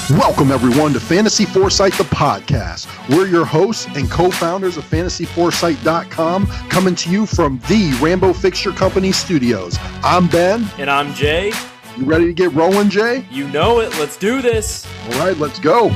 Welcome, everyone, to Fantasy Foresight, the podcast. We're your hosts and co-founders of FantasyForesight.com, coming to you from the Rambo Fixture Company studios. I'm Ben. And I'm Jay. You ready to get rolling, Jay? You know it. Let's do this. All right, let's go.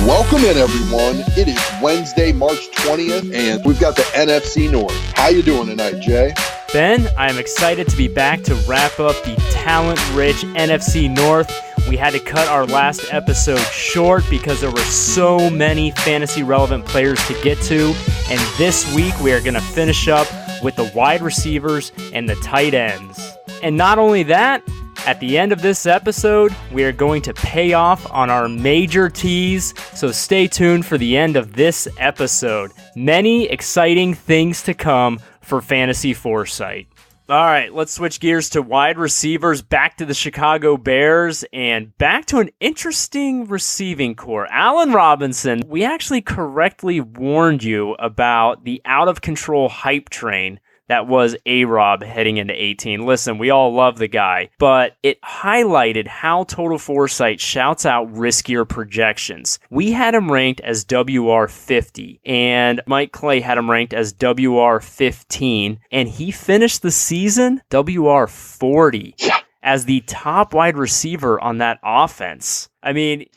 Welcome in, everyone. It is Wednesday, March 20th, and we've got the NFC North. How you doing tonight, Jay? Ben, I am excited to be back to wrap up the talent-rich NFC North. We had to cut our last episode short because there were so many fantasy-relevant players to get to, and this week we are going to finish up with the wide receivers and the tight ends. And not only that, at the end of this episode, we are going to pay off on our major tease, so stay tuned for the end of this episode. Many exciting things to come for Fantasy Foresight. All right, let's switch gears to wide receivers, back to the Chicago Bears, and back to an interesting receiving core. Allen Robinson, we actually correctly warned you about the out-of-control hype train that was A-Rob heading into 18. Listen, we all love the guy, but it highlighted how Total Foresight shouts out riskier projections. We had him ranked as WR50, and Mike Clay had him ranked as WR15, and he finished the season WR40 as the top wide receiver on that offense. Mitch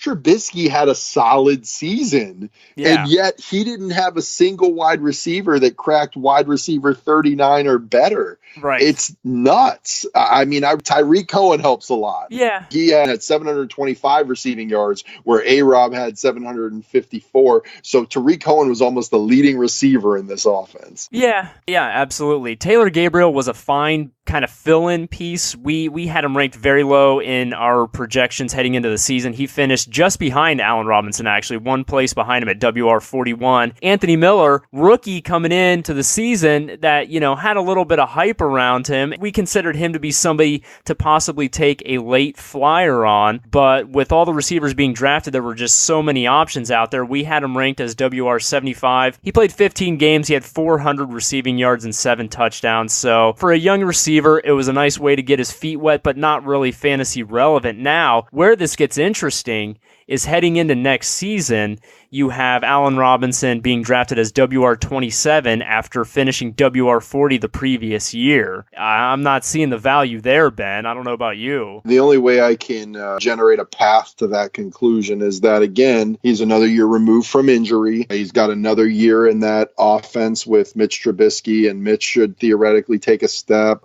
Trubisky had a solid season, and yet he didn't have a single wide receiver that cracked wide receiver 39 or better. Right. It's nuts. Tyreek Cohen helps a lot. Yeah. He had 725 receiving yards, where A-Rob had 754. So Tyreek Cohen was almost the leading receiver in this offense. Yeah, absolutely. Taylor Gabriel was a fine kind of fill-in piece. We had him ranked very low in our projections heading into the season. He finished just behind Allen Robinson, actually, one place behind him at WR41. Anthony Miller, rookie coming into the season that, had a little bit of hype around him. We considered him to be somebody to possibly take a late flyer on, but with all the receivers being drafted, there were just so many options out there. We had him ranked as WR75. He played 15 games. He had 400 receiving yards and 7 touchdowns. So for a young receiver, it was a nice way to get his feet wet, but not really fantasy relevant. Now, where this gets interesting is heading into next season, you have Allen Robinson being drafted as WR27 after finishing WR40 the previous year. I'm not seeing the value there, Ben. I don't know about you. The only way I can generate a path to that conclusion is that, again, he's another year removed from injury. He's got another year in that offense with Mitch Trubisky, and Mitch should theoretically take a step.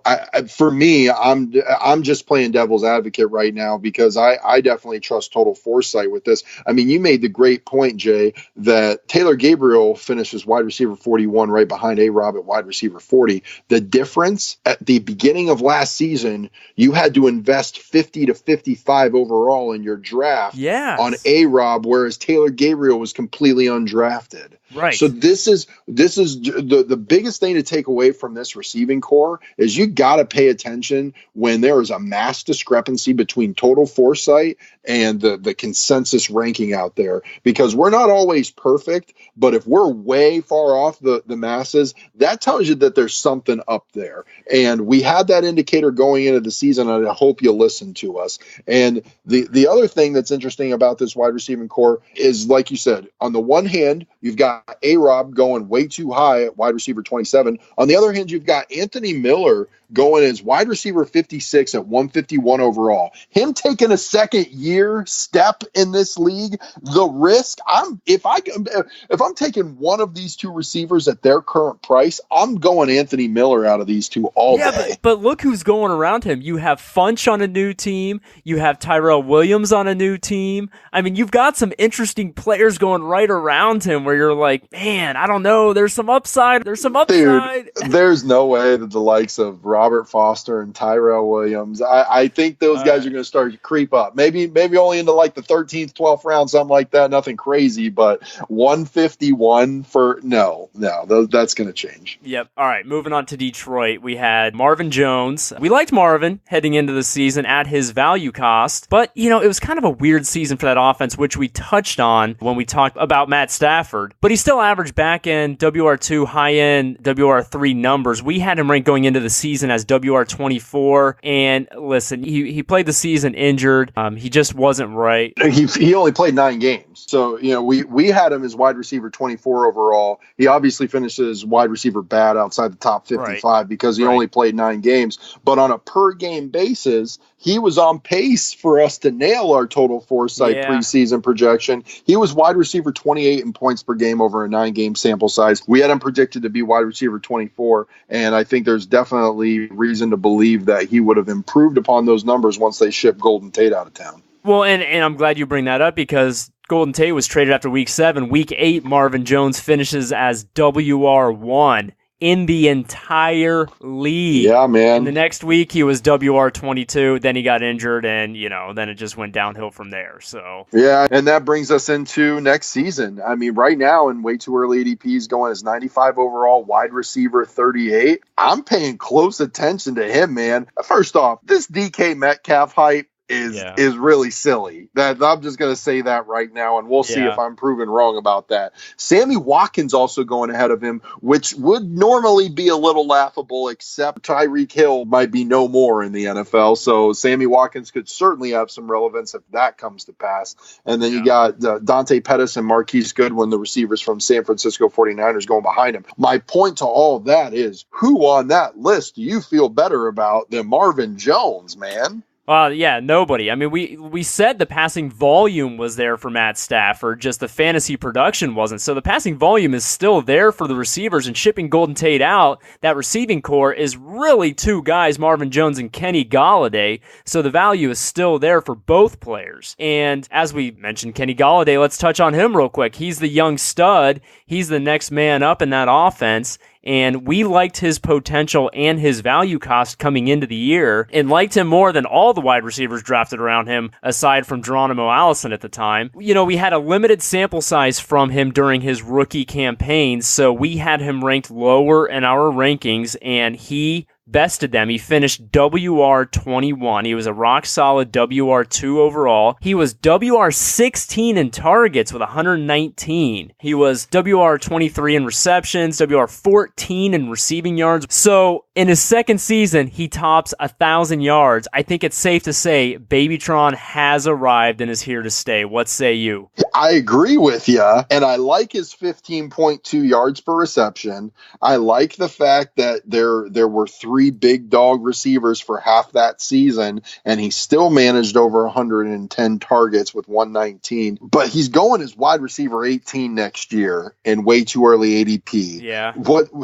For me, I'm just playing devil's advocate right now because I definitely trust Total Foresight with this. You made the great point, Jay, that Taylor Gabriel finishes wide receiver 41 right behind A-Rob at wide receiver 40. The difference at the beginning of last season, you had to invest 50 to 55 overall in your draft on A-Rob, whereas Taylor Gabriel was completely undrafted. Right. So this is the biggest thing to take away from this receiving core is you got to pay attention when there is a mass discrepancy between Total Foresight and the consensus ranking out there, because we're not always perfect, but if we're way far off the masses, that tells you that there's something up there. And we had that indicator going into the season, and I hope you'll listen to us. And the other thing that's interesting about this wide receiving core is, like you said, on the one hand, you've got A-Rob going way too high at wide receiver 27. On the other hand, you've got Anthony Miller going as wide receiver 56 at 151 overall. Him taking a second year step in this league, the risk, if I'm taking one of these two receivers at their current price, I'm going Anthony Miller out of these two all day. But look who's going around him. You have Funch on a new team. You have Tyrell Williams on a new team. You've got some interesting players going right around him where you're like, man, I don't know. There's some upside. Dude, there's no way that the likes of Robert Foster and Tyrell Williams, I think those guys are going to start to creep up. Maybe only into like the 13th, 12th round, something like that. Nothing crazy, but 151 for that's going to change. Yep. All right. Moving on to Detroit, we had Marvin Jones. We liked Marvin heading into the season at his value cost, but it was kind of a weird season for that offense, which we touched on when we talked about Matt Stafford. But he still averaged back-end WR2, high-end WR3 numbers. We had him ranked going into the season as WR24, and listen, he played the season injured. He just wasn't right. He only played 9 games. So, we had him as wide receiver 24 overall. He obviously finished as wide receiver bad outside the top 55 because he only played 9 games. But on a per-game basis, he was on pace for us to nail our Total Foresight preseason projection. He was wide receiver 28 in points per game over a 9-game sample size. We had him predicted to be wide receiver 24, and I think there's definitely reason to believe that he would have improved upon those numbers once they shipped Golden Tate out of town. Well, and I'm glad you bring that up because Golden Tate was traded after Week 7. Week 8, Marvin Jones finishes as WR1 in the entire league. Yeah, man. And the next week, he was WR22. Then he got injured, and, then it just went downhill from there. So yeah, and that brings us into next season. I mean, right now, in way too early ADP, is going as 95 overall, wide receiver 38. I'm paying close attention to him, man. First off, this DK Metcalf hype is really silly. That I'm just going to say that right now, and we'll see if I'm proven wrong about that. Sammy Watkins also going ahead of him, which would normally be a little laughable, except Tyreek Hill might be no more in the NFL, so Sammy Watkins could certainly have some relevance if that comes to pass. And then you got Dante Pettis and Marquise Goodwin, the receivers from San Francisco 49ers, going behind him. My point to all of that is, who on that list do you feel better about than Marvin Jones, man? Nobody. I mean, we said the passing volume was there for Matt Stafford, just the fantasy production wasn't. So the passing volume is still there for the receivers, and shipping Golden Tate out, that receiving core is really 2 guys, Marvin Jones and Kenny Golladay. So the value is still there for both players. And as we mentioned, Kenny Golladay, let's touch on him real quick. He's the young stud. He's the next man up in that offense. And we liked his potential and his value cost coming into the year, and liked him more than all the wide receivers drafted around him, aside from Geronimo Allison at the time. We had a limited sample size from him during his rookie campaign, so we had him ranked lower in our rankings, and he bested them. He finished WR21. He was a rock-solid WR2 overall. He was WR16 in targets with 119. He was WR23 in receptions, WR14 in receiving yards. So in his second season, he tops 1,000 yards. I think it's safe to say Babytron has arrived and is here to stay. What say you? I agree with you, and I like his 15.2 yards per reception. I like the fact that there were 3 big dog receivers for half that season, and he still managed over 110 targets with 119. But he's going as wide receiver 18 next year in way too early ADP. Yeah.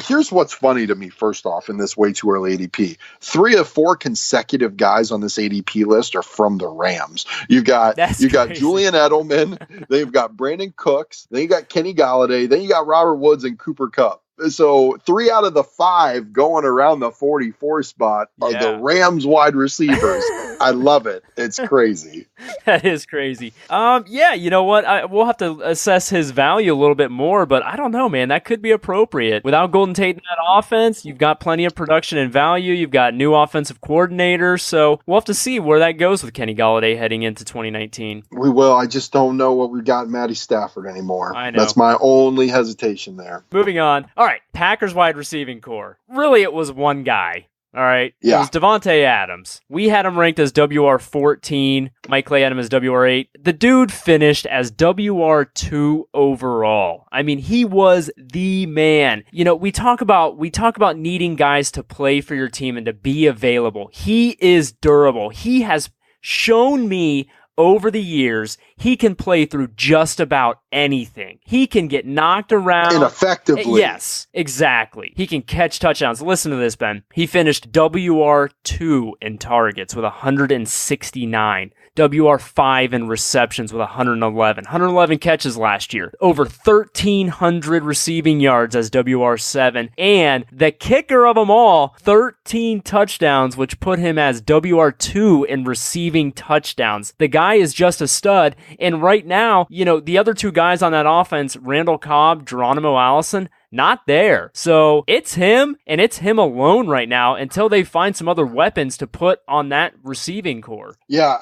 Here's what's funny to me, first off, in this way too early ADP. 3 of 4 consecutive guys on this ADP list are from the Rams. You got Julian Edelman, then you've got Brandon Cooks, then you got Kenny Golladay, then you got Robert Woods and Cooper Kupp. So 3 out of the 5 going around the 44 spot are the Rams wide receivers. I love it. It's crazy. That is crazy. You know what? We'll have to assess his value a little bit more, but I don't know, man. That could be appropriate. Without Golden Tate in that offense, you've got plenty of production and value. You've got new offensive coordinators, so we'll have to see where that goes with Kenny Golladay heading into 2019. We will. I just don't know what we've got in Matty Stafford anymore. I know. That's my only hesitation there. Moving on. All right, Packers wide receiving core. Really, it was one guy. All right. Yeah. It was Devontae Adams. We had him ranked as WR14. Mike Clay had him as WR8. The dude finished as WR2 overall. I mean, he was the man. We talk about needing guys to play for your team and to be available. He is durable. He has shown me over the years, he can play through just about anything. He can get knocked around. Ineffectively. Yes, exactly. He can catch touchdowns. Listen to this, Ben. He finished WR2 in targets with 169. WR5 in receptions with 111. 111 catches last year. Over 1,300 receiving yards as WR7. And the kicker of them all, 13 touchdowns, which put him as WR2 in receiving touchdowns. The guy is just a stud. And right now, the other 2 guys on that offense, Randall Cobb, Geronimo Allison, not there. So it's him, and it's him alone right now until they find some other weapons to put on that receiving core. Yeah,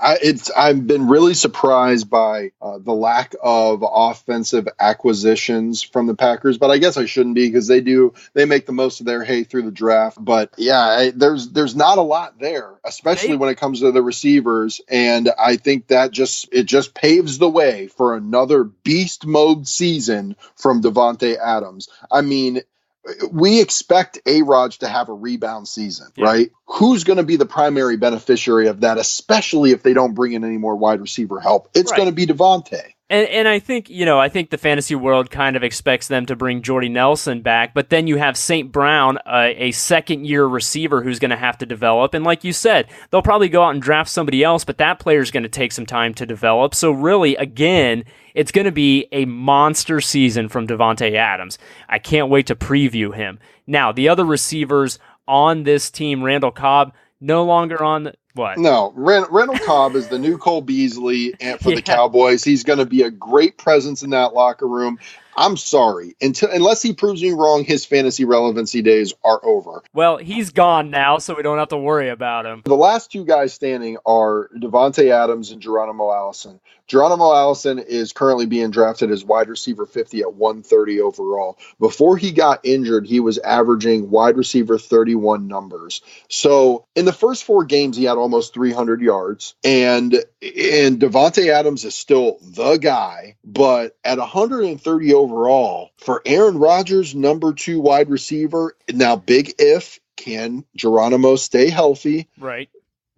I've been really surprised by the lack of offensive acquisitions from the Packers, but I guess I shouldn't be because they make the most of their hay through the draft. But yeah, there's not a lot there, especially when it comes to the receivers, and I think that it just paves the way for another beast mode season from Davante Adams. I mean, we expect A-Rod to have a rebound season, right? Who's going to be the primary beneficiary of that, especially if they don't bring in any more wide receiver help? It's going to be Davante. And I think, the fantasy world kind of expects them to bring Jordy Nelson back, but then you have St. Brown, a second-year receiver who's going to have to develop. And like you said, they'll probably go out and draft somebody else, but that player's going to take some time to develop. So really, again, it's going to be a monster season from Davante Adams. I can't wait to preview him. Now, the other receivers on this team, Randall Cobb, no longer on the... What? No, Randall Cobb is the new Cole Beasley for the Cowboys. He's going to be a great presence in that locker room. I'm sorry. Unless he proves me wrong, his fantasy relevancy days are over. Well, he's gone now, so we don't have to worry about him. The last two guys standing are Davante Adams and Geronimo Allison. Geronimo Allison is currently being drafted as wide receiver 50 at 130 overall. Before he got injured, he was averaging wide receiver 31 numbers. So in the first 4 games, he had almost 300 yards. And Davante Adams is still the guy, but at 130 overall, for Aaron Rodgers, number 2 wide receiver, now big if, can Geronimo stay healthy? Right.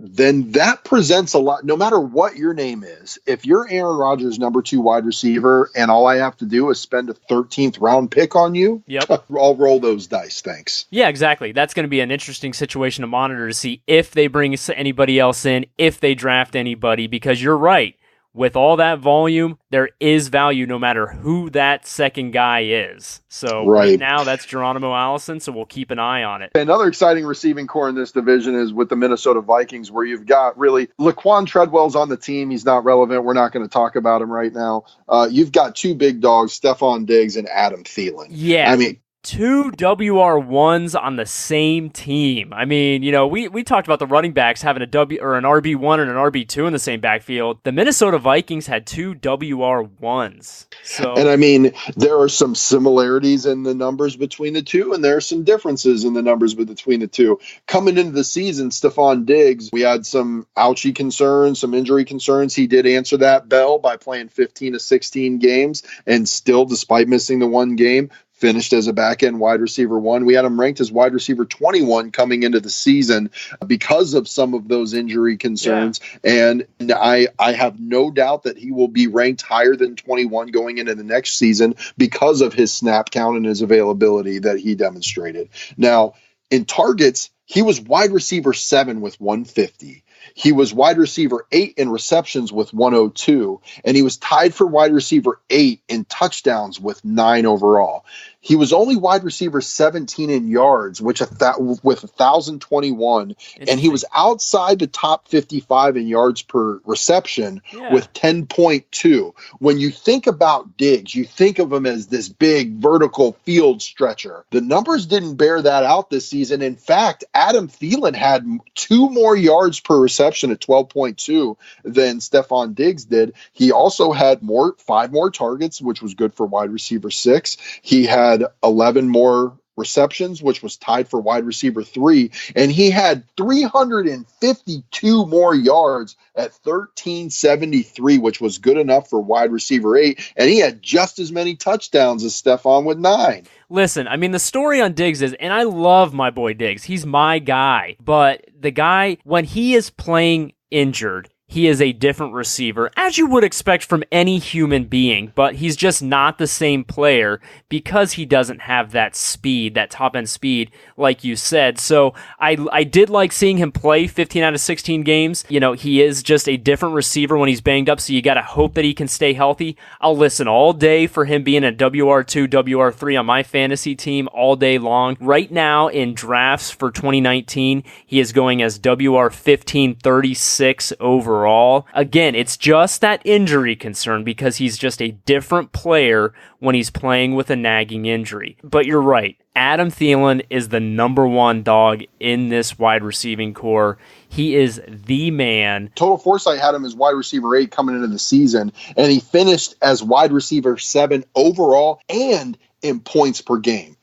Then that presents a lot, no matter what your name is. If you're Aaron Rodgers, number 2 wide receiver, and all I have to do is spend a 13th round pick on you, I'll roll those dice. Thanks. Yeah, exactly. That's going to be an interesting situation to monitor to see if they bring anybody else in, if they draft anybody, because you're right. With all that volume, there is value no matter who that second guy is. So right now, that's Geronimo Allison, so we'll keep an eye on it. Another exciting receiving core in this division is with the Minnesota Vikings, where you've got really Laquan Treadwell's on the team. He's not relevant. We're not going to talk about him right now. You've got 2 big dogs, Stephon Diggs and Adam Thielen. Yeah. I mean, 2 WR1s on the same team. I mean, we talked about the running backs having a W or an RB1 and an RB2 in the same backfield. The Minnesota Vikings had 2 WR1s. And I mean, there are some similarities in the numbers between the two, and there are some differences in the numbers between the two. Coming into the season, Stephon Diggs, we had some ouchie concerns, some injury concerns. He did answer that bell by playing 15 to 16 games, and still, despite missing the 1 game, finished as a back-end wide receiver 1. We had him ranked as wide receiver 21 coming into the season because of some of those injury concerns. Yeah. And I have no doubt that he will be ranked higher than 21 going into the next season because of his snap count and his availability that he demonstrated. Now, in targets, he was wide receiver 7 with 150. He was wide receiver 8 in receptions with 102, and he was tied for wide receiver 8 in touchdowns with 9 overall. He was only wide receiver 17 in yards, with 1,021, and he was outside the top 55 in yards per reception with 10.2. When you think about Diggs, you think of him as this big vertical field stretcher. The numbers didn't bear that out this season. In fact, Adam Thielen had 2 more yards per reception at 12.2 than Stephon Diggs did. He also had 5 more targets, which was good for wide receiver 6. He had 11 more receptions, which was tied for wide receiver 3, and he had 352 more yards at 1373, which was good enough for wide receiver 8, and he had just as many touchdowns as Stephon with 9. Listen, I mean, the story on Diggs is, and I love my boy Diggs, he's my guy, but the guy, when he is playing injured, he is a different receiver, as you would expect from any human being, but he's just not the same player because he doesn't have that speed, that top-end speed, like you said. So I did like seeing him play 15 out of 16 games. He is just a different receiver when he's banged up, so you got to hope that he can stay healthy. I'll listen all day for him being a WR2, WR3 on my fantasy team all day long. Right now in drafts for 2019, he is going as WR15, 36 overall. overall. Again, it's just that injury concern because he's just a different player when he's playing with a nagging injury. But you're right. Adam Thielen is the number one dog in this wide receiving core. He is the man. Total Foresight had him as wide receiver 8 coming into the season, and he finished as wide receiver 7 overall and in points per game.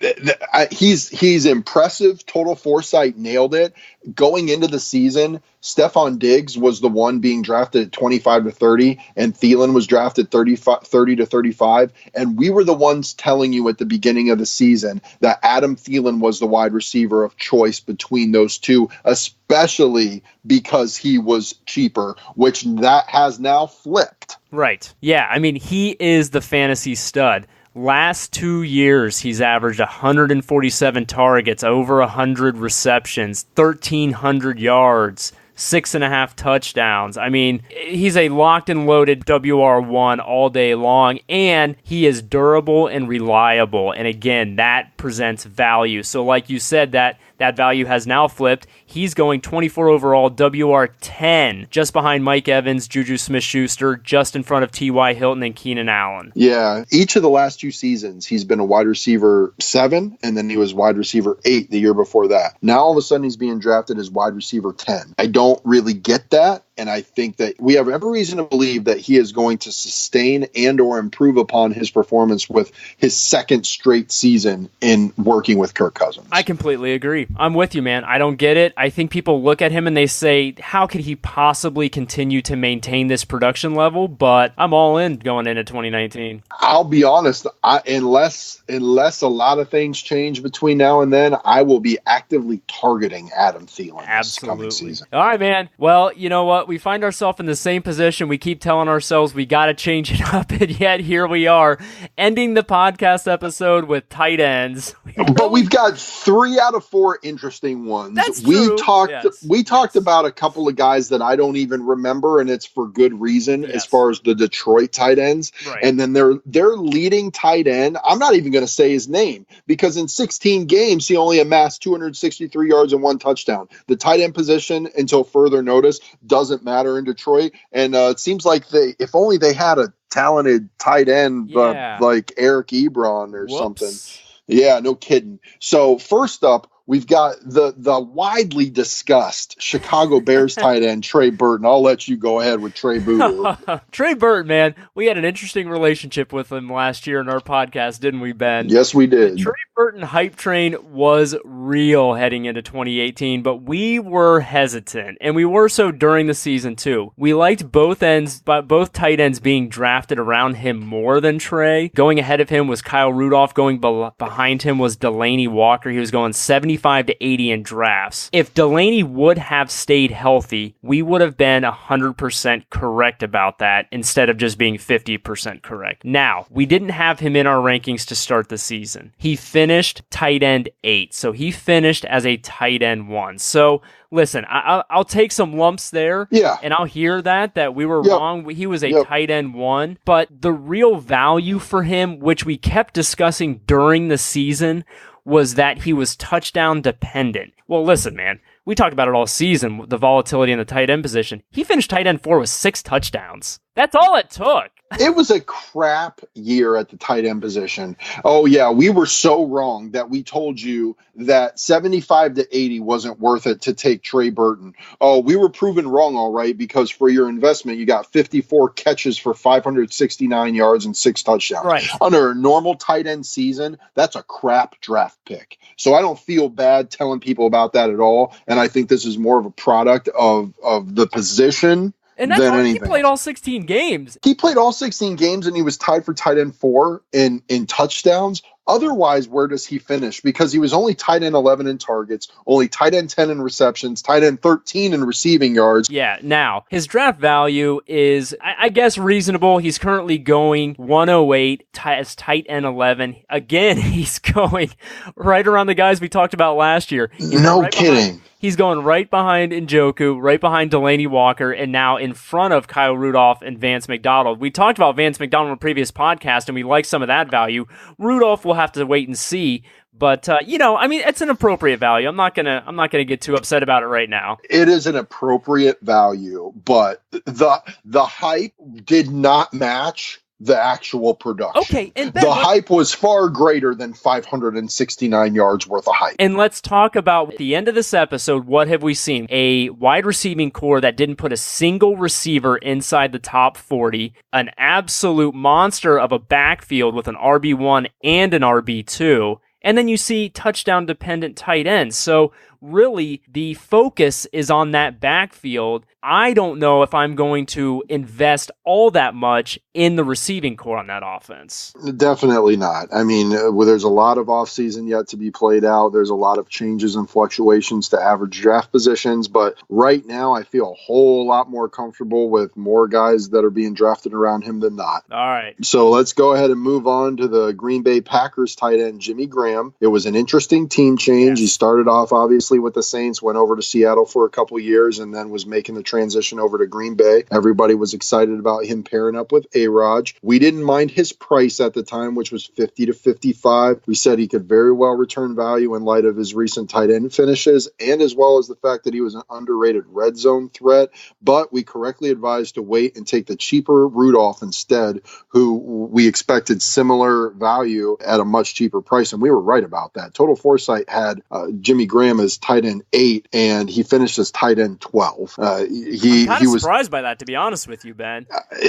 He's impressive. Total Foresight nailed it. Going into the season, Stephon Diggs was the one being drafted at 25 to 30, and Thielen was drafted 30 to 35. And we were the ones telling you at the beginning of the season that Adam Thielen was the wide receiver of choice between those two, especially because he was cheaper, which that has now flipped. Right. Yeah, I mean, he is the fantasy stud. Last 2 years, he's averaged 147 targets, over 100 receptions, 1,300 yards, 6.5 touchdowns. I mean, he's a locked and loaded WR1 all day long, and he is durable and reliable. And again, that presents value. So like you said, that value has now flipped. He's going 24 overall, WR10, just behind Mike Evans, Juju Smith-Schuster, just in front of T.Y. Hilton and Keenan Allen. Yeah, each of the last 2 seasons, he's been a wide receiver 7, and then he was wide receiver 8 the year before that. Now, all of a sudden, he's being drafted as wide receiver 10. I don't really get that, and I think that we have every reason to believe that he is going to sustain and or improve upon his performance with his second straight season in working with Kirk Cousins. I completely agree. I'm with you, man. I don't get it. I think people look at him and they say, how could he possibly continue to maintain this production level? But I'm all in going into 2019. I'll be honest, unless a lot of things change between now and then, I will be actively targeting Adam Thielen this coming season. All right, man. Well, you know what? We find ourselves in the same position. We keep telling ourselves we got to change it up, and yet here we are, ending the podcast episode with tight ends. But we've got 3 out of 4 interesting ones. That's true. We talked about a couple of guys that I don't even remember, and it's for good reason as far as the Detroit tight ends. Right. And then their leading tight end, I'm not even going to say his name, because in 16 games, he only amassed 263 yards and 1 touchdown. The tight end position, until further notice, doesn't matter in Detroit. And it seems like if only they had a talented tight end like Eric Ebron or something. Yeah, no kidding. So first up, we've got the widely discussed Chicago Bears tight end, Trey Burton. I'll let you go ahead with Trey Boo. Trey Burton, man. We had an interesting relationship with him last year in our podcast, didn't we, Ben? Yes, we did. The Trey Burton hype train was real heading into 2018, but we were hesitant, and we were so during the season, too. We liked both tight ends being drafted around him more than Trey. Going ahead of him was Kyle Rudolph. Going behind him was Delaney Walker. He was going 75 to 80 in drafts. If Delaney would have stayed healthy, we would have been 100% correct about that instead of just being 50% correct. Now, we didn't have him in our rankings to start the season. He finished tight end 8, so he finished as a tight end 1. So listen, I'll take some lumps there, and I'll hear that we were wrong. He was a tight end 1, but the real value for him, which we kept discussing during the season, was that he was touchdown dependent. Well, listen, man, we talked about it all season, the volatility in the tight end position. He finished tight end 4 with 6 touchdowns. That's all it took. It was a crap year at the tight end position. Oh, yeah, we were so wrong that we told you that 75 to 80 wasn't worth it to take Trey Burton. Oh, we were proven wrong, all right, because for your investment, you got 54 catches for 569 yards and 6 touchdowns. Right. Under a normal tight end season, that's a crap draft pick. So I don't feel bad telling people about that at all, and I think this is more of a product of the position. And that's all, he played all 16 games. He played all 16 games, and he was tied for tight end 4 in touchdowns. Otherwise, where does he finish? Because he was only tight end 11 in targets, only tight end 10 in receptions, tight end 13 in receiving yards. Yeah, now, his draft value is, I guess, reasonable. He's currently going 108 as tight end 11. Again, he's going right around the guys we talked about last year. No kidding. He's going right behind Njoku, right behind Delaney Walker, and now in front of Kyle Rudolph and Vance McDonald. We talked about Vance McDonald in a previous podcast, and we like some of that value. Rudolph will have to wait and see, But it's an appropriate value. I'm not gonna get too upset about it right now. It is an appropriate value, but the hype did not match the actual production. Okay, and the hype was far greater than 569 yards worth of hype. And let's talk about, at the end of this episode, what have we seen? A wide receiving core that didn't put a single receiver inside the top 40, an absolute monster of a backfield with an RB1 and an RB2, and then you see touchdown-dependent tight ends. So really, the focus is on that backfield. I don't know if I'm going to invest all that much in the receiving core on that offense. Definitely not. I mean, there's a lot of offseason yet to be played out. There's a lot of changes and fluctuations to average draft positions. But right now, I feel a whole lot more comfortable with more guys that are being drafted around him than not. All right. So let's go ahead and move on to the Green Bay Packers tight end, Jimmy Graham. It was an interesting team change. Yes. He started off, obviously, with the Saints, went over to Seattle for a couple years, and then was making the transition over to Green Bay. Everybody was excited about him pairing up with A-Raj. We didn't mind his price at the time, which was 50 to 55. We said he could very well return value in light of his recent tight end finishes, and as well as the fact that he was an underrated red zone threat. But we correctly advised to wait and take the cheaper Rudolph instead, who we expected similar value at a much cheaper price, and we were right about that. Total Foresight had Jimmy Graham as tight end 8, and he finished as tight end 12. I'm kind of surprised by that, to be honest with you, Ben.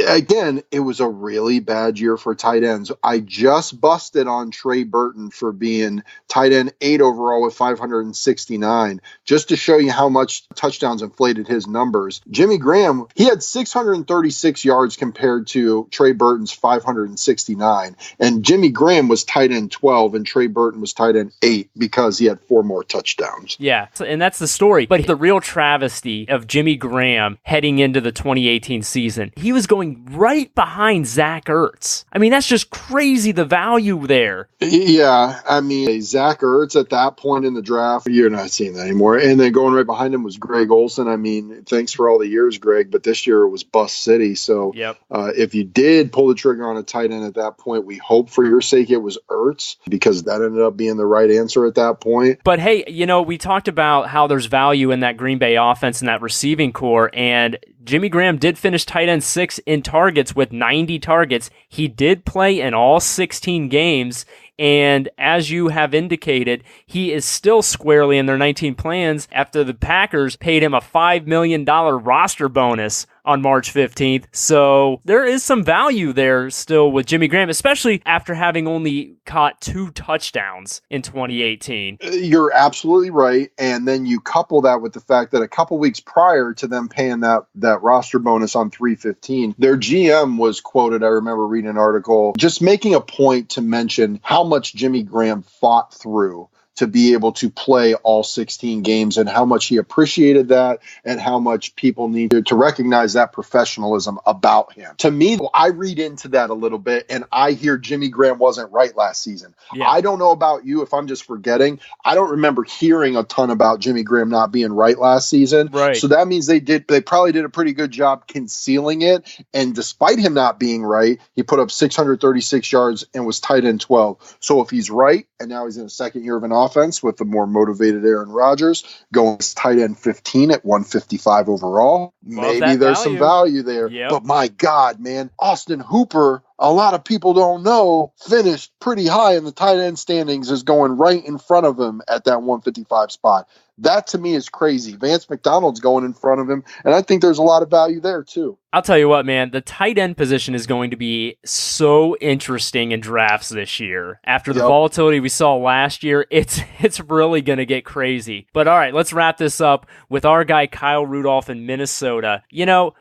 Again, it was a really bad year for tight ends. I just busted on Trey Burton for being tight end 8 overall with 569, just to show you how much touchdowns inflated his numbers. Jimmy Graham, he had 636 yards compared to Trey Burton's 569, and Jimmy Graham was tight end 12 and Trey Burton was tight end 8 because he had 4 more touchdowns. Yeah, and that's the story. But the real travesty of Jimmy Graham heading into the 2018 season, he was going right behind Zach Ertz. I mean, that's just crazy, the value there. Yeah, I mean, Zach Ertz at that point in the draft, you're not seeing that anymore. And then going right behind him was Greg Olsen. I mean, thanks for all the years, Greg, but this year it was bust city. So if you did pull the trigger on a tight end at that point, we hope for your sake it was Ertz, because that ended up being the right answer at that point. But hey, we talked about how there's value in that Green Bay offense and that receiving core, and Jimmy Graham did finish tight end 6 in targets with 90 targets. He did play in all 16 games, and as you have indicated, he is still squarely in their 19 plans after the Packers paid him a $5 million roster bonus on March 15th. So there is some value there still with Jimmy Graham, especially after having only caught 2 touchdowns in 2018. You're absolutely right. And then you couple that with the fact that a couple weeks prior to them paying that roster bonus on 315, their GM was quoted, I remember reading an article, just making a point to mention how much Jimmy Graham fought through to be able to play all 16 games and how much he appreciated that and how much people needed to recognize that professionalism about him. To me, I read into that a little bit and I hear Jimmy Graham wasn't right last season. Yeah. I don't know about you if I'm just forgetting. I don't remember hearing a ton about Jimmy Graham not being right last season. Right. So that means they probably did a pretty good job concealing it. And despite him not being right, he put up 636 yards and was tight end 12. So if he's right, and now he's in the second year of an offense with the more motivated Aaron Rodgers, going as tight end 15 at 155 overall. Maybe there's some value there. Yep. But my God, man, Austin Hooper, a lot of people don't know, finished pretty high in the tight end standings, is going right in front of him at that 155 spot. That to me is crazy. Vance McDonald's going in front of him, and I think there's a lot of value there too. I'll tell you what, man, the tight end position is going to be so interesting in drafts this year. After the volatility we saw last year, it's really going to get crazy. But all right, let's wrap this up with our guy Kyle Rudolph in Minnesota.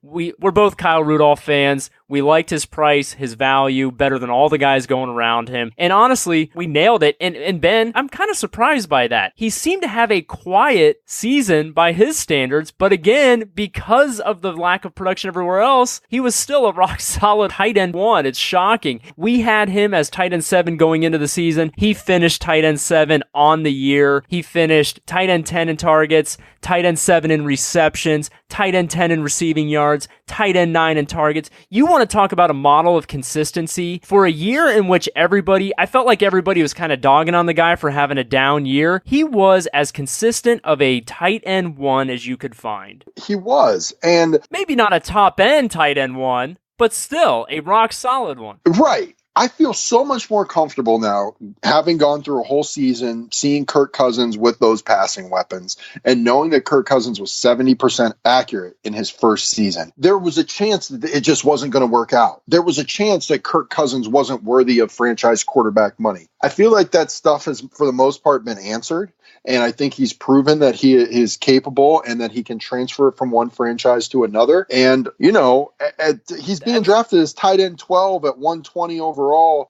We're both Kyle Rudolph fans. We liked his price, his value, better than all the guys going around him. And honestly, we nailed it. And Ben, I'm kind of surprised by that. He seemed to have a quiet season by his standards, but again, because of the lack of production everywhere else, he was still a rock solid tight end 1. It's shocking. We had him as tight end 7 going into the season. He finished tight end 7 on the year. He finished tight end 10 in targets, tight end 7 in receptions, tight end 10 in receiving yards, tight end 9 in targets. You want to talk about a model of consistency. For a year in which I felt like everybody was kind of dogging on the guy for having a down year, he was as consistent of a tight end 1 as you could find. He was, and maybe not a top end tight end 1, but still a rock solid one. Right. I feel so much more comfortable now, having gone through a whole season, seeing Kirk Cousins with those passing weapons, and knowing that Kirk Cousins was 70% accurate in his first season. There was a chance that it just wasn't going to work out. There was a chance that Kirk Cousins wasn't worthy of franchise quarterback money. I feel like that stuff has, for the most part, been answered. And I think he's proven that he is capable and that he can transfer it from one franchise to another. And, he's being drafted as tight end 12 at 120 overall.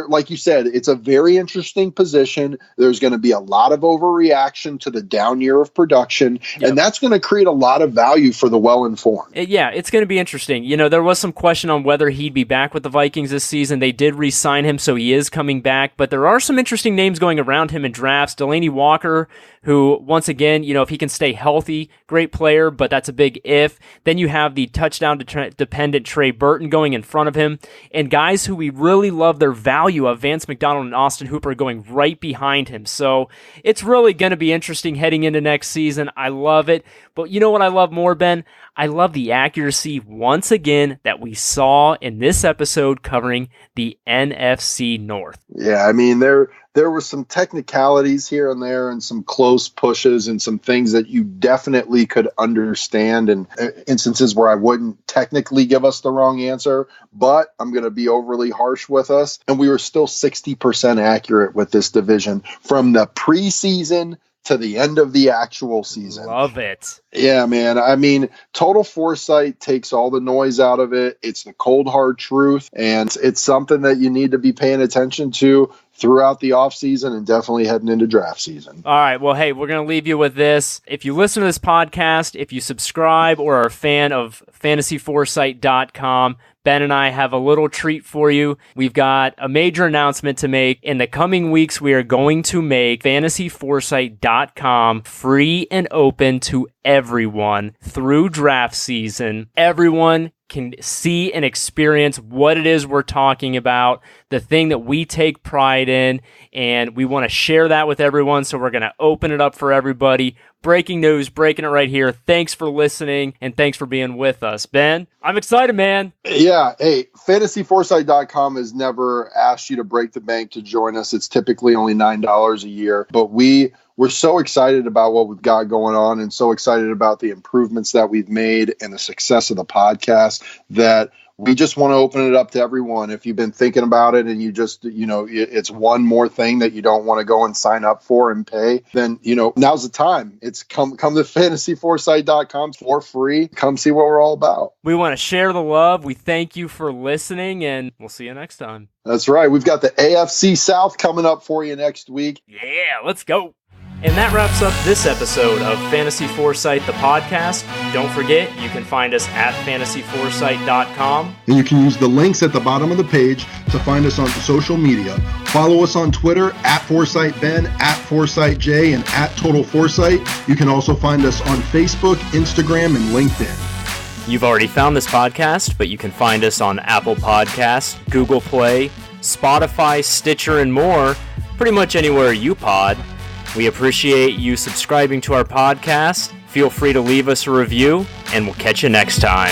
Like you said, it's a very interesting position. There's going to be a lot of overreaction to the down year of production. Yep. And that's going to create a lot of value for the well-informed. Yeah, it's going to be interesting. There was some question on whether he'd be back with the Vikings this season. They did re-sign him, so he is coming back. But there are some interesting names going around him in drafts. Delaney Walker, who, once again, if he can stay healthy, great player, but that's a big if. Then you have the touchdown-dependent Trey Burton going in front of him, and guys who we really love their value of, Vance McDonald and Austin Hooper, going right behind him. So it's really going to be interesting heading into next season. I love it. But you know what I love more, Ben? I love the accuracy, once again, that we saw in this episode covering the NFC North. Yeah, I mean, there were some technicalities here and there and some close pushes and some things that you definitely could understand, and instances where I wouldn't technically give us the wrong answer, but I'm going to be overly harsh with us. And we were still 60% accurate with this division from the preseason to the end of the actual season. Love it. Yeah, man. I mean, Total Foresight takes all the noise out of it. It's the cold, hard truth, and it's something that you need to be paying attention to throughout the offseason and definitely heading into draft season. All right. Well, hey, we're going to leave you with this. If you listen to this podcast, if you subscribe or are a fan of fantasyforesight.com, Ben and I have a little treat for you. We've got a major announcement to make. In the coming weeks, we are going to make fantasyforesight.com free and open to everyone through draft season. Everyone can see and experience what it is we're talking about, the thing that we take pride in, and we want to share that with everyone, so we're going to open it up for everybody. Breaking news, breaking it right here. Thanks for listening, and thanks for being with us. Ben, I'm excited, man. Yeah, hey, fantasyforesight.com has never asked you to break the bank to join us. It's typically only $9 a year, but we're so excited about what we've got going on and so excited about the improvements that we've made and the success of the podcast that we just want to open it up to everyone. If you've been thinking about it and you just, it's one more thing that you don't want to go and sign up for and pay, then, now's the time. It's come to fantasyforesight.com for free. Come see what we're all about. We want to share the love. We thank you for listening, and we'll see you next time. That's right. We've got the AFC South coming up for you next week. Yeah, let's go. And that wraps up this episode of Fantasy Foresight, the podcast. Don't forget, you can find us at fantasyforesight.com. And you can use the links at the bottom of the page to find us on social media. Follow us on Twitter at ForesightBen, at ForesightJ, and at Total Foresight. You can also find us on Facebook, Instagram, and LinkedIn. You've already found this podcast, but you can find us on Apple Podcasts, Google Play, Spotify, Stitcher, and more. Pretty much anywhere you pod. We appreciate you subscribing to our podcast. Feel free to leave us a review, and we'll catch you next time.